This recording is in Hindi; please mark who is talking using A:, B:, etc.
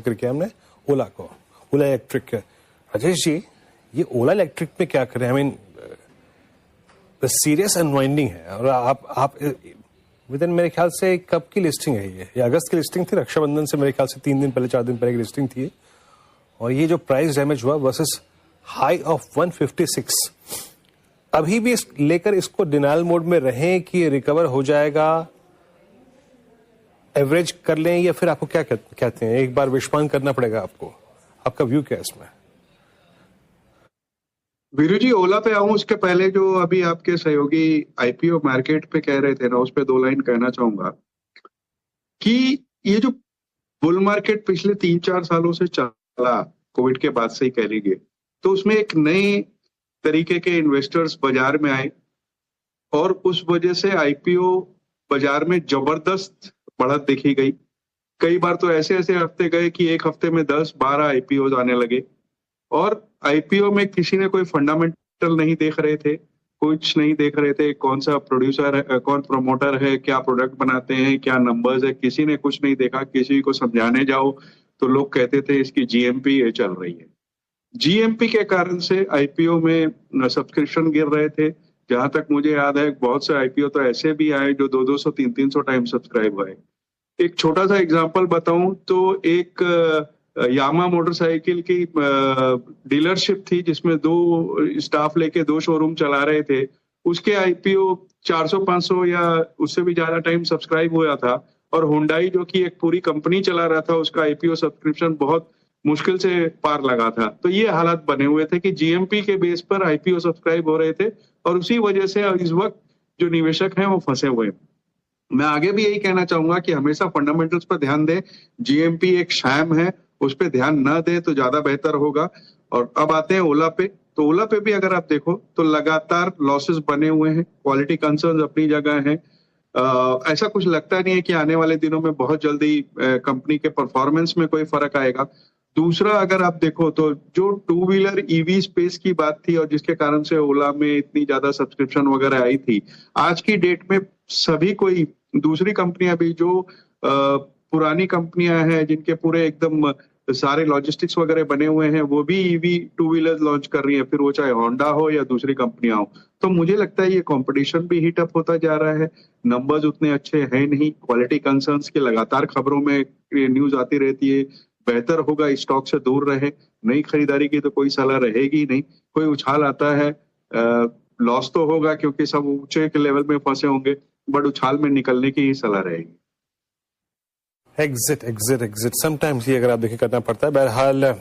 A: जिक्र किया हमने ओला को, ओला इलेक्ट्रिक। राजेश जी, ये ओला इलेक्ट्रिक में क्या करें? आई मीन सीरियस अनवाइंडिंग है, और आप विदिन मेरे ख्याल से कब की लिस्टिंग है ये अगस्त की लिस्टिंग थी, रक्षाबंधन से मेरे ख्याल से 3 दिन पहले 4 दिन पहले की लिस्टिंग थी, और ये जो प्राइस डैमेज हुआ वर्सेस हाई ऑफ 156, अभी भी लेकर इसको डिनायल मोड में रहें कि रिकवर हो जाएगा, एवरेज कर लें, या फिर आपको क्या कहते हैं, एक बार विश्वास करना पड़ेगा आपको? आपका व्यू क्या है इसमें?
B: वीरू जी, ओला पे आऊं उसके पहले जो अभी आपके सहयोगी आईपीओ मार्केट पे कह रहे थे ना, उस पे 2 लाइन कहना चाहूंगा कि ये जो बुल मार्केट पिछले 3-4 सालों से चला, कोविड के बाद से ही कह लीजिए, तो उसमें एक नए तरीके के इन्वेस्टर्स बाजार में आए, और उस वजह से आईपीओ बाजार में जबरदस्त बढ़त देखी गई। कई बार तो ऐसे ऐसे हफ्ते गए कि एक हफ्ते में 10-12 आईपीओ आने लगे, और आईपीओ में किसी ने कोई फंडामेंटल नहीं देख रहे थे, कुछ नहीं देख रहे थे, कौन सा प्रोड्यूसर है, कौन प्रमोटर है, क्या प्रोडक्ट बनाते हैं, क्या नंबर्स है, किसी ने कुछ नहीं देखा। किसी को समझाने जाओ तो लोग कहते थे इसकी जीएमपी ये चल रही है। जीएमपी के कारण से आईपीओ में सब्सक्रिप्शन गिर रहे थे। जहां तक मुझे याद है, बहुत से आईपीओ तो ऐसे भी आए जो 200, 300 टाइम सब्सक्राइब हुए। एक छोटा सा एग्जांपल बताऊं तो एक यामा मोटरसाइकिल की डीलरशिप थी जिसमें 2 स्टाफ लेके 2 शोरूम चला रहे थे। उसके आईपीओ 400-500 या उससे भी ज्यादा टाइम सब्सक्राइब हुआ था, और हुंडई जो कि एक पूरी कंपनी चला रहा था, उसका आईपीओ सब्सक्रिप्शन बहुत मुश्किल से पार लगा था। तो ये हालात बने हुए थे कि जीएमपी के बेस पर आईपीओ सब्सक्राइब हो रहे थे, और उसी वजह से इस वक्त जो निवेशक हैं वो फंसे हुए हैं। मैं आगे भी यही कहना चाहूंगा कि हमेशा फंडामेंटल्स पर ध्यान दें। जीएमपी एक शैम है, उस पर ध्यान न दे तो ज्यादा बेहतर होगा। और अब आते हैं ओला पे। तो ओला पे भी अगर आप देखो तो लगातार लॉसेस बने हुए हैं, क्वालिटी कंसर्न्स अपनी जगह हैं। ऐसा कुछ लगता नहीं है कि आने वाले दिनों में बहुत जल्दी कंपनी के परफॉर्मेंस में कोई फर्क आएगा। दूसरा, अगर आप देखो तो जो 2 व्हीलर ईवी स्पेस की बात थी और जिसके कारण से ओला में इतनी ज्यादा सब्सक्रिप्शन वगैरह आई थी, आज की डेट में सभी कोई दूसरी कंपनियां भी जो पुरानी कंपनियां हैं जिनके पूरे एकदम सारे लॉजिस्टिक्स वगैरह बने हुए हैं, वो भी ईवी 2 व्हीलर लॉन्च कर रही है, फिर वो चाहे होंडा हो या दूसरी कंपनियां हो। तो मुझे लगता है ये कंपटीशन भी हीट अप होता जा रहा है। नंबर्स उतने अच्छे हैं नहीं, क्वालिटी कंसर्न्स के लगातार खबरों में न्यूज आती रहती है। बेहतर होगा स्टॉक से दूर रहे। नई खरीदारी की तो कोई सलाह रहेगी नहीं। कोई उछाल आता है, लॉस तो होगा क्योंकि सब ऊंचे के लेवल में फंसे होंगे, बट उछाल में निकलने की ही सलाह रहेगी।
A: एग्जिट समटाइम्स ये अगर आप देखिए करना पड़ता है। बहरहाल